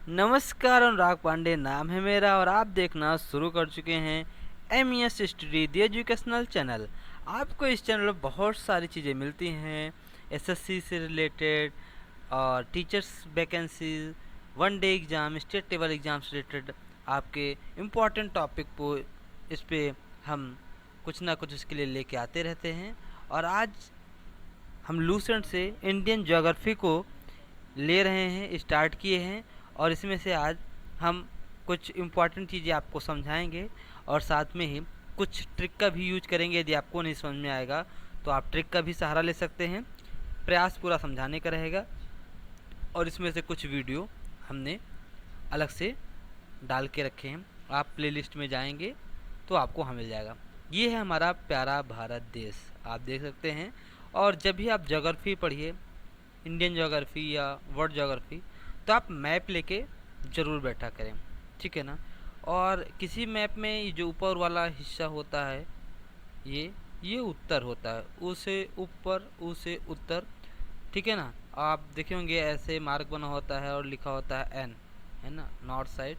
नमस्कार, अनुराग पांडे नाम है मेरा और आप देखना शुरू कर चुके हैं MES study the educational channel. आपको इस चैनल पर बहुत सारी चीज़ें मिलती हैं SSC से रिलेटेड और teachers vacancies, one day exam, state level exam से रिलेटेड आपके इम्पॉर्टेंट टॉपिक को इस पे हम कुछ ना कुछ इसके लिए लेके आते रहते हैं। और आज हम लूसेंट से इंडियन ज्योग्राफी को ले रहे हैं, स्टार्ट किए हैं और इसमें से आज हम कुछ इम्पॉर्टेंट चीज़ें आपको समझाएंगे और साथ में ही कुछ ट्रिक का भी यूज करेंगे। यदि आपको नहीं समझ में आएगा तो आप ट्रिक का भी सहारा ले सकते हैं। प्रयास पूरा समझाने का रहेगा और इसमें से कुछ वीडियो हमने अलग से डाल के रखे हैं। आप प्लेलिस्ट में जाएंगे तो आपको वहाँ मिल जाएगा। ये है हमारा प्यारा भारत देश, आप देख सकते हैं। और जब भी आप ज्योग्राफी पढ़िए, इंडियन ज्योग्राफी या वर्ल्ड ज्योग्राफी, तो आप मैप लेके ज़रूर बैठा करें, ठीक है ना। और किसी मैप में ये जो ऊपर वाला हिस्सा होता है ये उत्तर होता है, ऊ से ऊपर ऊ से उत्तर, ठीक है ना। आप देखे होंगे ऐसे मार्क बना होता है और लिखा होता है एन, है ना। नॉर्थ साइड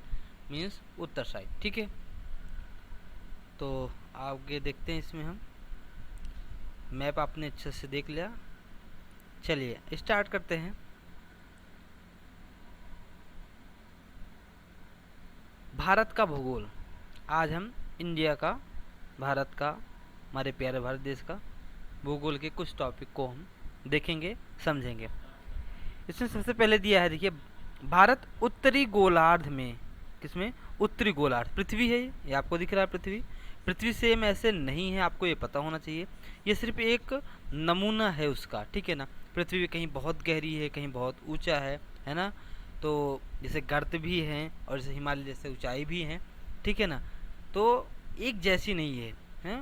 मीन्स उत्तर साइड, ठीक है। तो आगे देखते हैं, इसमें हम मैप आपने अच्छे से देख लिया। चलिए स्टार्ट करते हैं। भारत का भूगोल। आज हम इंडिया का, भारत का, हमारे प्यारे भारत देश का भूगोल के कुछ टॉपिक को हम देखेंगे, समझेंगे। इसमें सबसे पहले दिया है, देखिए, भारत उत्तरी गोलार्ध में, किसमें? उत्तरी गोलार्ध, पृथ्वी है ये आपको दिख रहा है। पृथ्वी सेम ऐसे नहीं है, आपको ये पता होना चाहिए। ये सिर्फ एक नमूना है उसका, ठीक है ना। पृथ्वी कहीं बहुत गहरी है, कहीं बहुत ऊंचा है ना। तो जैसे गर्त भी हैं और जैसे हिमालय जैसे ऊंचाई भी हैं, ठीक है ना। तो एक जैसी नहीं है, हैं?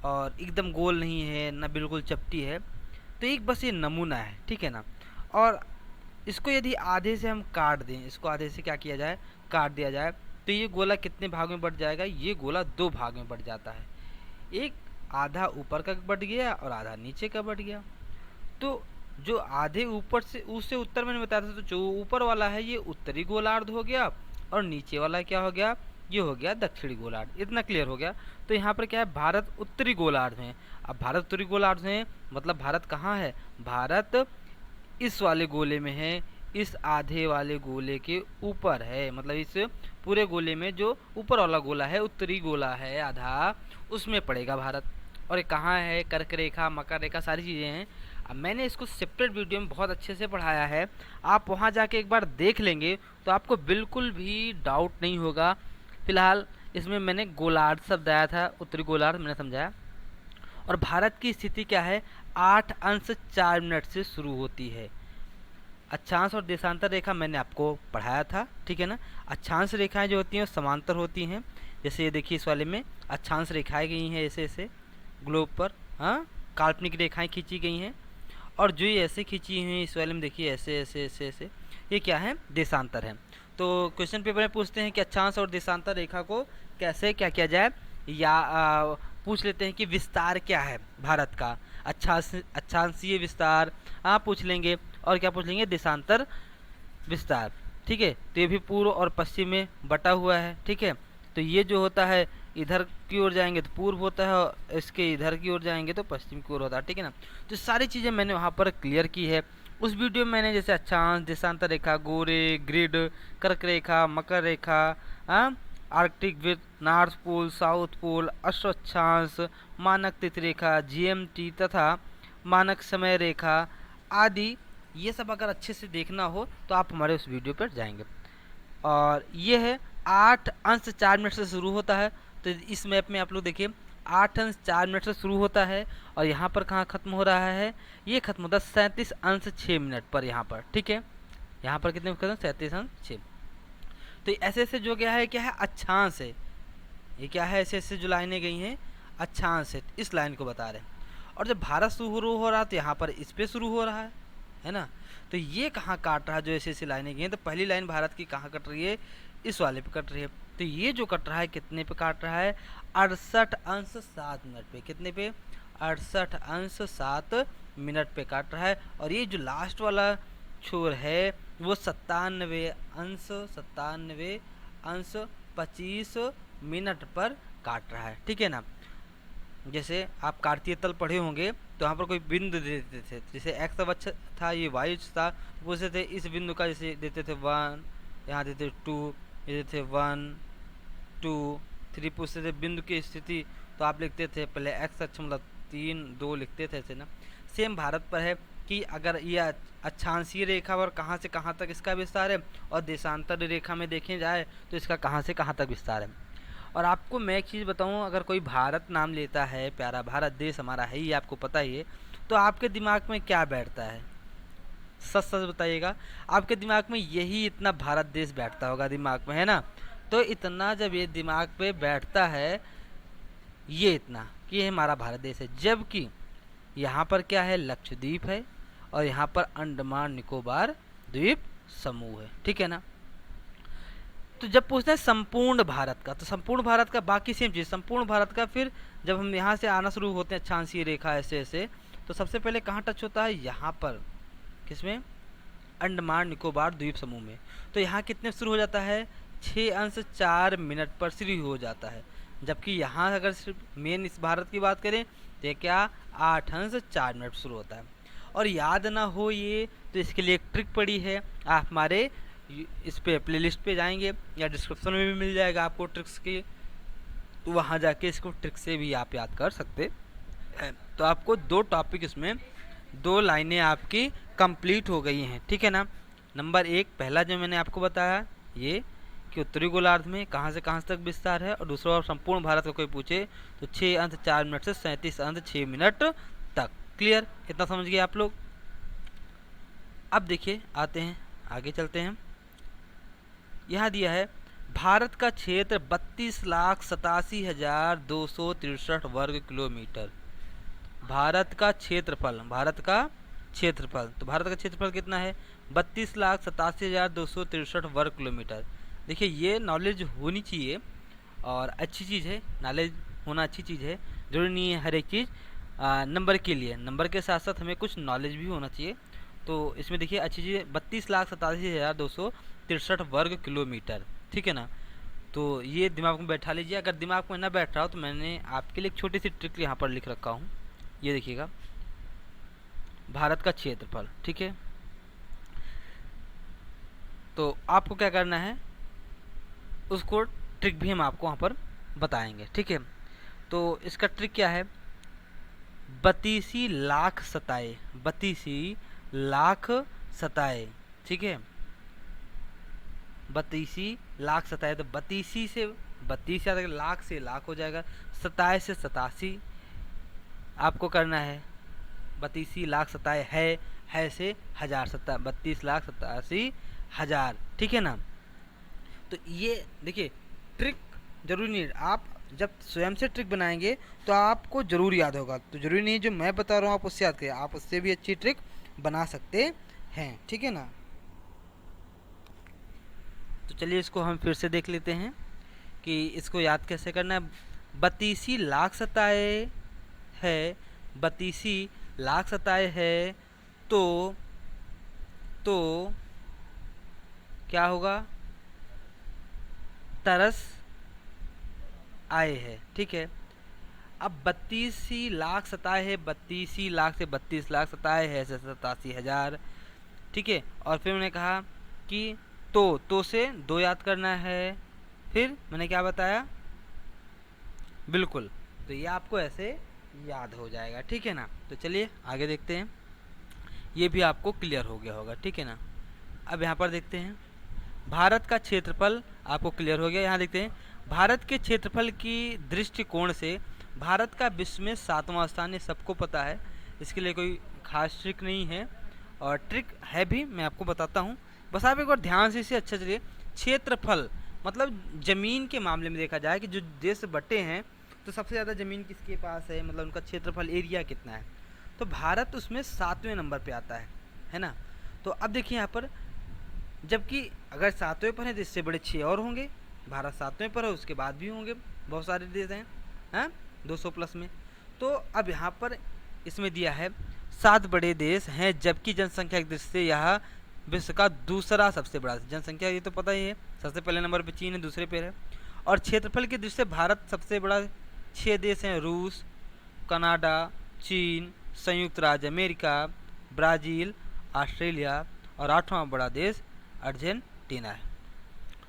और एकदम गोल नहीं है ना, बिल्कुल चपटी है। तो एक बस ये नमूना है, ठीक है ना। और इसको यदि आधे से हम काट दें, इसको आधे से क्या किया जाए, काट दिया जाए, तो ये गोला कितने भाग में बढ़ जाएगा? ये गोला दो भाग में बढ़ जाता है। एक आधा ऊपर का बढ़ गया और आधा नीचे का बढ़ गया। तो जो आधे ऊपर से उससे उत्तर मैंने बताया था, तो जो ऊपर वाला है ये उत्तरी गोलार्ध हो गया और नीचे वाला क्या हो गया? ये हो गया दक्षिणी गोलार्ध। इतना क्लियर हो गया। तो यहाँ पर क्या है, भारत उत्तरी गोलार्ध में। अब भारत उत्तरी गोलार्ध में मतलब भारत कहाँ है? भारत इस वाले गोले में है, इस आधे वाले गोले के ऊपर है। मतलब इस पूरे गोले में जो ऊपर वाला गोला है, उत्तरी गोला है आधा, उसमें पड़ेगा भारत। और ये कहाँ है? कर्क रेखा, मकर रेखा, सारी चीज़ें हैं। अब मैंने इसको सेपरेट वीडियो में बहुत अच्छे से पढ़ाया है, आप वहाँ जाके एक बार देख लेंगे तो आपको बिल्कुल भी डाउट नहीं होगा। फिलहाल इसमें मैंने गोलार्ध शब्द आया था, उत्तरी गोलार्ध मैंने समझाया। और भारत की स्थिति क्या है? 8 अंश 4 मिनट से शुरू होती है। अक्षांश और देशांतर रेखा मैंने आपको पढ़ाया था, ठीक है ना। अक्षांश रेखाएं जो होती हैं वो समांतर होती हैं। जैसे ये देखिए, इस वाले में अक्षांश रेखाएं गई हैं ऐसे ऐसे ग्लोब पर, हाँ, काल्पनिक रेखाएं खींची गई हैं। और जो ये ऐसे खींची हुई हैं इस वाले में देखिए, ऐसे ऐसे ऐसे ऐसे, ये क्या है? देशांतर है। तो क्वेश्चन पेपर में पूछते हैं कि अक्षांश और देशांतर रेखा को कैसे क्या किया जाए, या पूछ लेते हैं कि विस्तार क्या है भारत का, अक्षांशीय विस्तार, हाँ पूछ लेंगे। और क्या पूछ लेंगे? देशांतर विस्तार, ठीक है। तो ये भी पूर्व और पश्चिम में बटा हुआ है, ठीक है। तो ये जो होता है, इधर की ओर जाएंगे तो पूर्व होता है और इसके इधर की ओर जाएंगे तो पश्चिम की ओर होता है, ठीक है ना। तो सारी चीज़ें मैंने वहाँ पर क्लियर की है। उस वीडियो में मैंने जैसे अक्षांश, देशांतर रेखा, गोरे, ग्रिड, कर्क रेखा, मकर रेखा, हाँ, आर्कटिक वृत्त, नॉर्थ पोल, साउथ पोल, अश्वक्षांश, मानक तिथि रेखा, GMT तथा मानक समय रेखा आदि, ये सब अगर अच्छे से देखना हो तो आप हमारे उस वीडियो पर जाएंगे। और ये है 8 अंश 4 मिनट से शुरू होता है। तो इस मैप में आप लोग देखिए, 8 अंश 4 मिनट से शुरू होता है और यहाँ पर कहाँ ख़त्म हो रहा है? ये खत्म होता है 37 अंश 6 मिनट पर, यहाँ पर, ठीक है। यहाँ पर कितने खत्म? 37 अंश 6। तो ऐसे ऐसे जो गया है क्या है? अक्षांश है। ये क्या है? ऐसे ऐसे जो लाइनें गई हैं अक्षांश है, इस लाइन को बता रहे हैं। और जब भारत शुरू हो रहा है तो यहाँ पर इस पे शुरू हो रहा है ना। तो ये कहाँ काट रहा है? जो ऐसे ऐसी लाइनें गई हैं, तो पहली लाइन भारत की कहाँ कट रही है? इस वाले पे कट रही है। तो ये जो कट रहा है कितने पे काट रहा है? 68 अंश 7 मिनट पे। कितने पे? 68 अंश 7 मिनट पे काट रहा है। और ये जो लास्ट वाला छोर है वो 97 अंश 25 मिनट पर काट रहा है, ठीक है ना। जैसे आप कार्तीय तल पढ़े होंगे तो यहाँ पर कोई बिंदु देते थे, जैसे एक्स अक्ष था, ये वाई अक्ष था, पूछते थे इस बिंदु का, जैसे देते थे 1, यहाँ देते 2, ये देते 1 2 3, पूछते थे बिंदु की स्थिति, तो आप लिखते थे पहले एक्स अक्ष मतलब 3 2 लिखते थे ऐसे ना। सेम भारत पर है कि अगर यह अक्षांशीय रेखा पर कहाँ से कहाँ तक इसका विस्तार है, और देशांतर रेखा में देखे जाए तो इसका कहाँ से कहाँ तक विस्तार है। और आपको मैं एक चीज़ बताऊँ, अगर कोई भारत नाम लेता है, प्यारा भारत देश हमारा है ही, आपको पता ही है, तो आपके दिमाग में क्या बैठता है? सच सच बताइएगा, आपके दिमाग में यही इतना भारत देश बैठता होगा दिमाग में, है ना। तो इतना जब ये दिमाग पे बैठता है, ये इतना कि ये हमारा भारत देश है, जबकि यहाँ पर क्या है, लक्षद्वीप है, और यहाँ पर अंडमान निकोबार द्वीप समूह है, ठीक है ना। तो जब पूछते हैं संपूर्ण भारत का, तो संपूर्ण भारत का बाकी सेम चीज़, संपूर्ण भारत का फिर जब हम यहाँ से आना शुरू होते हैं अक्षांशीय रेखा ऐसे ऐसे, तो सबसे पहले कहाँ टच होता है, यहाँ पर, किसमें, अंडमान निकोबार द्वीप समूह में। तो यहाँ कितने शुरू हो जाता है, 6 अंश 4 मिनट पर शुरू हो जाता है, जबकि यहाँ अगर सिर्फ मेन इस भारत की बात करें तो क्या 8 अंश 4 मिनट शुरू होता है। और याद ना हो ये तो इसके लिए एक ट्रिक पड़ी है, आप हमारे इस पे प्लेलिस्ट पे जाएंगे या डिस्क्रिप्शन में भी मिल जाएगा आपको ट्रिक्स की, तो वहाँ जाके इसको ट्रिक से भी आप याद कर सकते हैं। तो आपको 2 टॉपिक इसमें 2 लाइनें आपकी कंप्लीट हो गई हैं, ठीक है ना। नंबर 1 पहला जो मैंने आपको बताया ये कि उत्तरी गोलार्ध में कहाँ से कहाँ तक विस्तार है, और दूसरा संपूर्ण भारत का कोई पूछे तो 6 अंश 4 मिनट से 37 अंश 6 मिनट तक। क्लियर, इतना समझ गए आप लोग। अब देखिए आते हैं आगे, चलते हैं। यहाँ दिया है भारत का क्षेत्र 32,87,263 वर्ग किलोमीटर। भारत का क्षेत्रफल, भारत का क्षेत्रफल, तो भारत का क्षेत्रफल कितना है, 32,87,263 वर्ग किलोमीटर। देखिए ये नॉलेज होनी चाहिए और अच्छी चीज़ है, नॉलेज होना अच्छी चीज़ है, जरूरी नहीं है हर एक चीज़ नंबर के लिए, नंबर के साथ साथ हमें कुछ नॉलेज भी होना चाहिए। तो इसमें देखिए अच्छी चीज़, 32,87,263 वर्ग किलोमीटर, ठीक है ना। तो ये दिमाग में बैठा लीजिए, अगर दिमाग में ना बैठ रहा हो तो मैंने आपके लिए एक छोटी सी ट्रिक यहाँ पर लिख रखा हूँ, ये देखिएगा, भारत का क्षेत्रफल, ठीक है। तो आपको क्या करना है, उसको ट्रिक भी हम आपको वहाँ पर बताएंगे, ठीक है। तो इसका ट्रिक क्या है, 32,00,000 ठीक है, 32,00,000, तो 32 से 32 या लाख से लाख हो जाएगा, 27 से 87 आपको करना है, 32,00,000 है से 1000, 32,87,000, ठीक है ना। तो ये देखिए ट्रिक जरूरी नहीं, आप जब स्वयं से ट्रिक बनाएंगे तो आपको जरूर याद होगा, तो जरूरी नहीं जो मैं बता रहा हूँ आप उससे याद करें, आप उससे भी अच्छी ट्रिक बना सकते हैं, ठीक है ना। तो चलिए इसको हम फिर से देख लेते हैं कि इसको याद कैसे करना है। 32,00,000 है, 32,00,000 है, तो क्या होगा, तरस आए है, ठीक है। अब 32,00,000 है, 32,00,000 से 32,00,000 है से 87,000, ठीक है। और फिर मैंने कहा कि तो से 2 याद करना है, फिर मैंने क्या बताया, बिल्कुल, तो ये आपको ऐसे याद हो जाएगा, ठीक है ना। तो चलिए आगे देखते हैं, ये भी आपको क्लियर हो गया होगा, ठीक है ना। अब यहाँ पर देखते हैं भारत का क्षेत्रफल, आपको क्लियर हो गया। यहाँ देखते हैं भारत के क्षेत्रफल की दृष्टिकोण से भारत का विश्व में 7वां स्थान है, सबको पता है, इसके लिए कोई खास ट्रिक नहीं है, और ट्रिक है भी मैं आपको बताता हूँ, बस आप एक बार ध्यान से इसे अच्छा चलिए। क्षेत्रफल मतलब ज़मीन के मामले में देखा जाए कि जो देश बटे हैं तो सबसे ज़्यादा ज़मीन किसके पास है, मतलब उनका क्षेत्रफल एरिया कितना है, तो भारत उसमें 7वें नंबर पे आता है ना। तो अब देखिए यहाँ पर, जबकि अगर 7वें पर है तो इससे बड़े 6 और होंगे, भारत 7वें पर है, उसके बाद भी होंगे बहुत सारे देश हैं 200 प्लस में। तो अब यहाँ पर इसमें दिया है 7 बड़े देश हैं, जबकि जनसंख्या की दृष्टि से यह विश्व का दूसरा सबसे बड़ा, जनसंख्या ये तो पता ही है, सबसे पहले नंबर पे चीन है, दूसरे पे है। और क्षेत्रफल की दृष्टि से भारत सबसे बड़ा 6 देश हैं, रूस, कनाडा, चीन, संयुक्त राज्य अमेरिका, ब्राज़ील, ऑस्ट्रेलिया और 8वां बड़ा देश अर्जेंटीना है।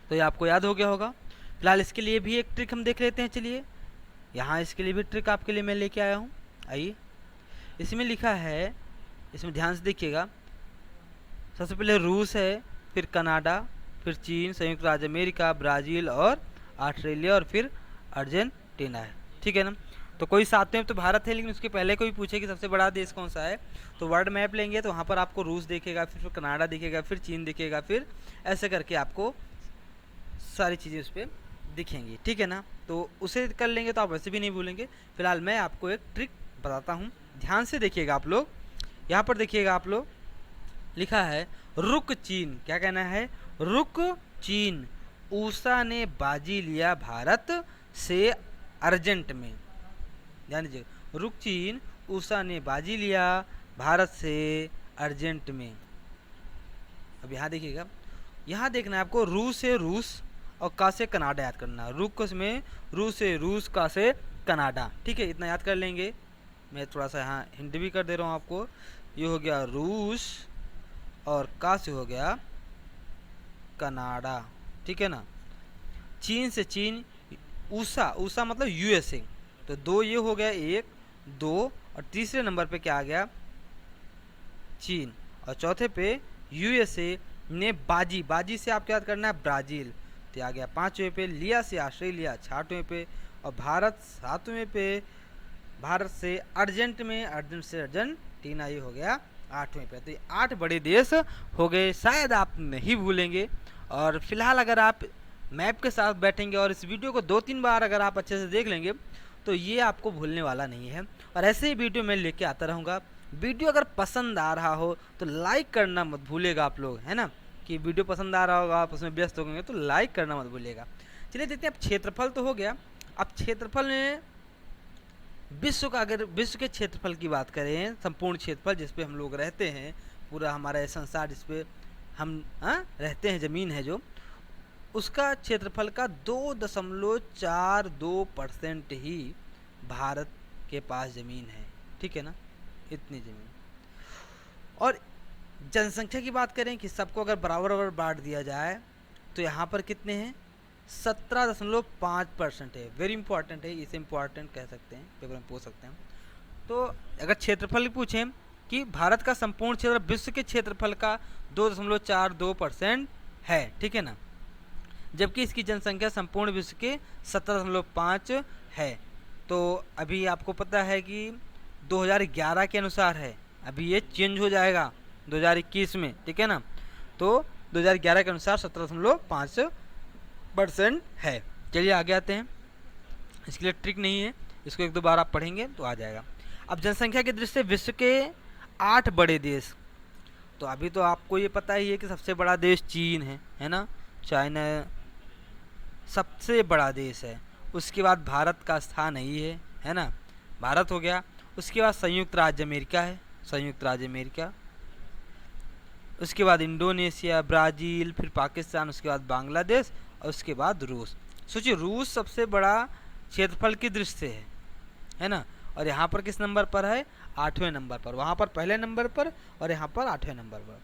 तो ये आपको याद हो गया होगा। फिलहाल इसके लिए भी एक ट्रिक हम देख लेते हैं। चलिए यहाँ इसके लिए भी ट्रिक आपके लिए मैं लेके आया हूँ। आइए, इसमें लिखा है, इसमें ध्यान से देखिएगा, सबसे पहले रूस है, फिर कनाडा, फिर चीन, संयुक्त राज्य अमेरिका, ब्राज़ील और ऑस्ट्रेलिया और फिर अर्जेंटीना है। ठीक है ना। तो कोई 7वें तो भारत है, लेकिन उसके पहले कोई पूछे कि सबसे बड़ा देश कौन सा है, तो वर्ल्ड मैप लेंगे तो वहाँ पर आपको रूस दिखेगा, फिर कनाडा दिखेगा, फिर चीन दिखेगा, फिर ऐसे करके आपको सारी चीज़ें उस पर दिखेंगी। ठीक है ना। तो उसे कर लेंगे तो आप वैसे भी नहीं भूलेंगे। फिलहाल मैं आपको एक ट्रिक बताता हूँ, ध्यान से देखिएगा आप लोग। यहाँ पर देखिएगा आप लोग, लिखा है रुक चीन। क्या कहना है? रुक चीन, ऊषा ने बाजी लिया भारत से अर्जेंट में। ध्यान दीजिए, रुक चीन, ऊषा ने बाजी लिया भारत से अर्जेंट में। अब यहाँ देखिएगा, यहाँ देखना है आपको, रूस से रूस और का से कनाडा याद करना। रुक में रूस से रूस, का से कनाडा। ठीक है, इतना याद कर लेंगे। मैं थोड़ा सा यहाँ हिंट भी कर दे रहा हूँ आपको। ये हो गया रूस और का से हो गया कनाडा। ठीक है ना। चीन से चीन, ऊषा, ऊषा मतलब यूएसए। तो 2 ये हो गया, 1 2, और तीसरे नंबर पे क्या आ गया? चीन। और चौथे पे यूएसए ने बाजी, बाजी से आपको याद करना है ब्राज़ील, तो आ गया 5वें पे। लिया से ऑस्ट्रेलिया 6वें पे, और भारत 7वें पे। भारत से अर्जेंट में, अर्जेंट से अर्जेंटीना, ये हो गया 8वें पे। तो ये 8 बड़े देश हो गए, शायद आप नहीं भूलेंगे। और फिलहाल अगर आप मैप के साथ बैठेंगे और इस वीडियो को 2-3 बार अगर आप अच्छे से देख लेंगे तो ये आपको भूलने वाला नहीं है। और ऐसे ही वीडियो मैं लेके आता रहूँगा। वीडियो अगर पसंद आ रहा हो तो लाइक करना मत भूलिएगा आप लोग, है ना, कि वीडियो पसंद आ रहा होगा, आप उसमें व्यस्त होंगे तो लाइक करना मत भूलिएगा। चलिए देखते हैं, अब क्षेत्रफल तो हो गया। अब क्षेत्रफल में विश्व का, अगर विश्व के क्षेत्रफल की बात करें, संपूर्ण क्षेत्रफल जिस पे हम लोग रहते हैं, पूरा हमारा संसार जिस पे हम रहते हैं, ज़मीन है जो, उसका क्षेत्रफल का 2.42% ही भारत के पास ज़मीन है। ठीक है ना, इतनी ज़मीन। और जनसंख्या की बात करें कि सबको अगर बराबर बांट दिया जाए तो यहाँ पर कितने हैं? 17.5% है। वेरी इंपॉर्टेंट है, इसे इंपॉर्टेंट कह सकते हैं, पेपर में पूछ सकते हैं। तो अगर क्षेत्रफल पूछें कि भारत का संपूर्ण क्षेत्र विश्व के क्षेत्रफल का 2.42% है। ठीक है ना, जबकि इसकी जनसंख्या संपूर्ण विश्व के 17.5 है। तो अभी आपको पता है कि 2011 के अनुसार है, अभी ये चेंज हो जाएगा 2021 में। ठीक है ना, तो 2011 के अनुसार 17.5% है। चलिए आगे आते हैं। इसके लिए ट्रिक नहीं है, इसको 1-2 बार आप पढ़ेंगे तो आ जाएगा। अब जनसंख्या की दृष्टि से विश्व के 8 बड़े देश, तो अभी तो आपको ये पता ही है कि सबसे बड़ा देश चीन है ना, चाइना सबसे बड़ा देश है। उसके बाद भारत का स्थान है ना, भारत हो गया। उसके बाद संयुक्त राज्य अमेरिका है, संयुक्त राज्य अमेरिका। उसके बाद इंडोनेशिया, ब्राज़ील, फिर पाकिस्तान, उसके बाद बांग्लादेश और उसके बाद रूस। सोचिए, रूस सबसे बड़ा क्षेत्रफल की दृष्टि से है ना, और यहाँ पर किस नंबर पर है? 8वें नंबर पर। वहाँ पर पहले नंबर पर और यहाँ पर 8वें नंबर पर।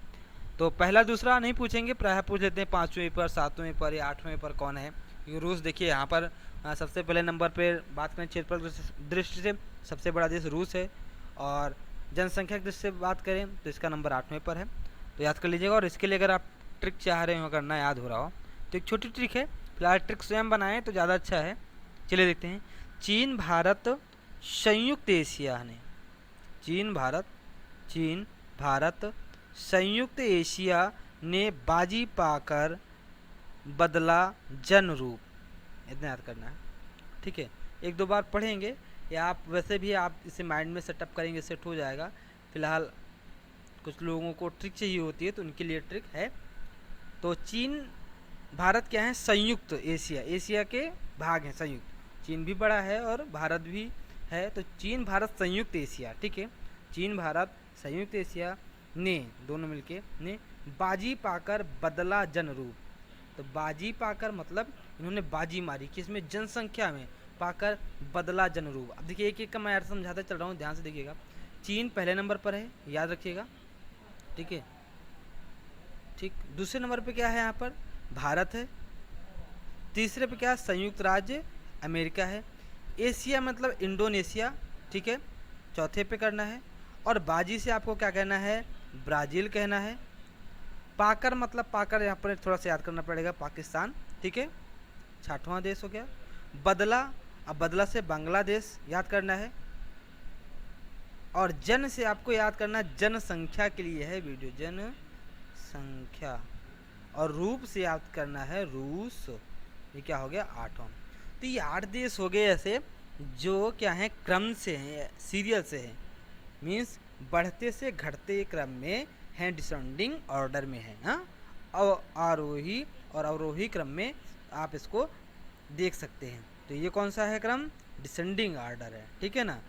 तो पहला दूसरा नहीं पूछेंगे, प्रायः पूछ लेते हैं 5वें पर, 7वें पर या 8वें पर कौन है। क्योंकि रूस देखिए यहाँ पर सबसे पहले नंबर पर बात करें क्षेत्रफल दृष्टि से, सबसे बड़ा देश रूस है। और जनसंख्या की दृष्टि से बात करें तो इसका नंबर 8वें पर है। तो याद कर लीजिएगा। और इसके लिए अगर आप ट्रिक चाह रहे हो करना, याद हो रहा हो, तो एक छोटी ट्रिक है। फिलहाल ट्रिक स्वयं बनाएं तो ज़्यादा अच्छा है। चलिए देखते हैं। चीन भारत संयुक्त एशिया ने, चीन भारत संयुक्त एशिया ने बाजी पाकर बदला जन रूप। इतना याद करना है। ठीक है, 1-2 बार पढ़ेंगे या आप वैसे भी आप इसे माइंड में सेटअप करेंगे, सेट हो जाएगा। फिलहाल कुछ लोगों को ट्रिक चाहिए होती है तो उनके लिए ट्रिक है। तो चीन भारत क्या है? संयुक्त एशिया, एशिया के भाग हैं संयुक्त। चीन भी बड़ा है और भारत भी है, तो चीन भारत संयुक्त एशिया। ठीक है, चीन भारत संयुक्त एशिया ने, दोनों मिलके ने बाजी पाकर बदला जन रूप। तो बाजी पाकर मतलब इन्होंने बाजी मारी, किसमें, जनसंख्या में, पाकर बदला जन रूप। अब देखिए एक एक का मैं समझाता चल रहा हूँ, ध्यान से देखिएगा। चीन पहले नंबर पर है, याद रखिएगा, ठीक है, ठीक। दूसरे नंबर पे क्या है यहाँ पर, भारत है। तीसरे पे क्या है, संयुक्त राज्य अमेरिका है। एशिया मतलब इंडोनेशिया, ठीक है, चौथे पे करना है। और बाजी से आपको क्या कहना है, ब्राज़ील कहना है। पाकर मतलब, पाकर यहाँ पर थोड़ा सा याद करना पड़ेगा, पाकिस्तान, ठीक है, 6वां देश हो गया। बदला, अब बदला से बांग्लादेश याद करना है। और जन से आपको याद करना, जनसंख्या के लिए है वीडियो, जनसंख्या। और रूप से याद करना है रूस, ये क्या हो गया, 8वां। तो ये 8 देश हो गए ऐसे जो क्या है, क्रम से हैं, सीरियल से हैं, मीन्स बढ़ते से घटते क्रम में हैं, डिसेंडिंग ऑर्डर में है, हाँ, आरोही और अवरोही क्रम में आप इसको देख सकते हैं। तो ये कौन सा है क्रम, डिसेंडिंग ऑर्डर है, ठीक है ना,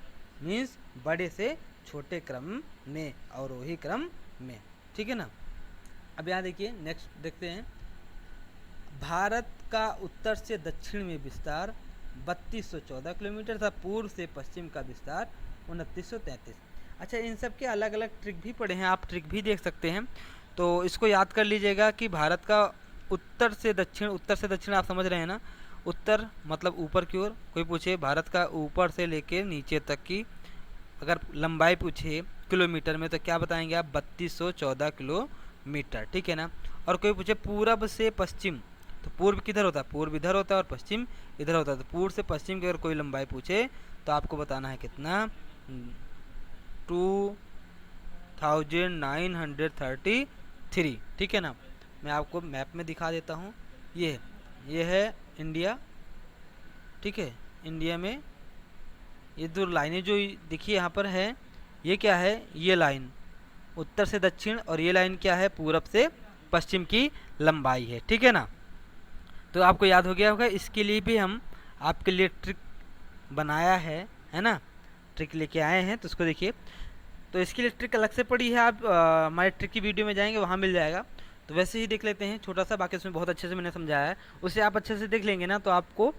मीन्स बड़े से छोटे क्रम में, अवरोही क्रम में, ठीक है ना। अब यहाँ देखिए, नेक्स्ट देखते हैं। भारत का उत्तर से दक्षिण में विस्तार 3214 किलोमीटर था, पूर्व से पश्चिम का विस्तार 2933। अच्छा, इन सब के अलग अलग ट्रिक भी पढ़े हैं, आप ट्रिक भी देख सकते हैं। तो इसको याद कर लीजिएगा कि भारत का उत्तर से दक्षिण आप समझ रहे हैं ना, उत्तर मतलब ऊपर की ओर। कोई पूछे भारत का ऊपर से लेके नीचे तक की अगर लंबाई पूछे किलोमीटर में, तो क्या बताएंगे आप, 3214 किलोमीटर, ठीक है ना। और कोई पूछे पूरब से पश्चिम, तो पूर्व किधर होता है, पूर्व इधर होता है और पश्चिम इधर होता है। तो पूर्व से पश्चिम की अगर कोई लंबाई पूछे तो आपको बताना है कितना, 2933, ठीक है ना। मैं आपको मैप में दिखा देता हूँ, ये है इंडिया, ठीक है। इंडिया में ये दो लाइनें जो देखिए यहाँ पर है, ये क्या है, ये लाइन उत्तर से दक्षिण, और ये लाइन क्या है, पूरब से पश्चिम की लंबाई है, ठीक है ना। तो आपको याद हो गया होगा। इसके लिए भी हम आपके लिए ट्रिक बनाया है ना, ट्रिक लेके आए हैं, तो उसको देखिए। तो इसके लिए ट्रिक अलग से पड़ी है, आप हमारे ट्रिक की वीडियो में जाएंगे, वहाँ मिल जाएगा। तो वैसे ही देख लेते हैं छोटा सा, बाकी उसमें बहुत अच्छे से मैंने समझाया है, उसे आप अच्छे से देख लेंगे ना, तो आपको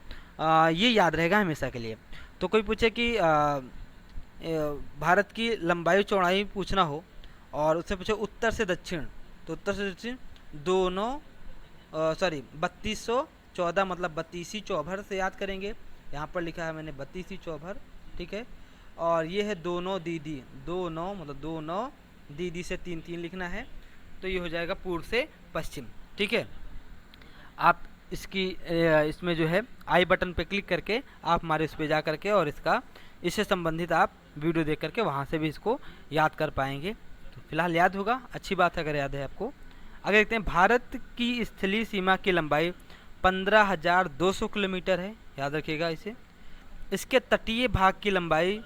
ये याद रहेगा हमेशा के लिए। तो कोई पूछे कि भारत की लंबाई चौड़ाई पूछना हो और उससे पूछे उत्तर से दक्षिण, तो उत्तर से दक्षिण 3214 मतलब 32 चौभर से याद करेंगे। यहाँ पर लिखा है मैंने 32 चौभर, ठीक है। और ये है 29 दीदी, 29 मतलब 29 दीदी से 3 लिखना है। तो ये हो जाएगा पूर्व से पश्चिम, ठीक है। आप इसमें जो है आई बटन पे क्लिक करके आप हमारे इस पे जा करके और इससे संबंधित आप वीडियो देख करके वहाँ से भी इसको याद कर पाएंगे। तो फिलहाल याद होगा, अच्छी बात है अगर याद है आपको। आगे देखते हैं, भारत की स्थलीय सीमा की लंबाई 15,200 किलोमीटर है, याद रखिएगा इसे। इसके तटीय भाग की लंबाई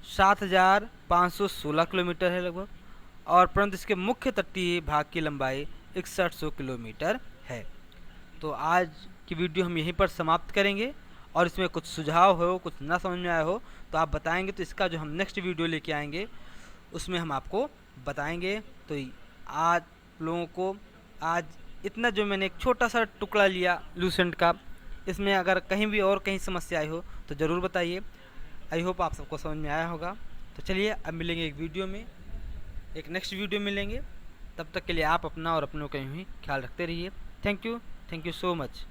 7,516 किलोमीटर है लगभग, और परंतु इसके मुख्य तटीय भाग की लंबाई 6100 किलोमीटर है। तो आज की वीडियो हम यहीं पर समाप्त करेंगे, और इसमें कुछ सुझाव हो, कुछ ना समझ में आया हो तो आप बताएंगे, तो इसका जो हम नेक्स्ट वीडियो लेके आएंगे उसमें हम आपको बताएंगे। तो आज लोगों को आज इतना जो मैंने एक छोटा सा टुकड़ा लिया लूसेंट का, इसमें अगर कहीं भी और कहीं समस्या आई हो तो ज़रूर बताइए। आई होप आप सबको समझ में आया होगा। तो चलिए अब मिलेंगे एक वीडियो में, एक नेक्स्ट वीडियो मिलेंगे। तब तक के लिए आप अपना और अपनों का यूँ ही ख्याल रखते रहिए। Thank you so much.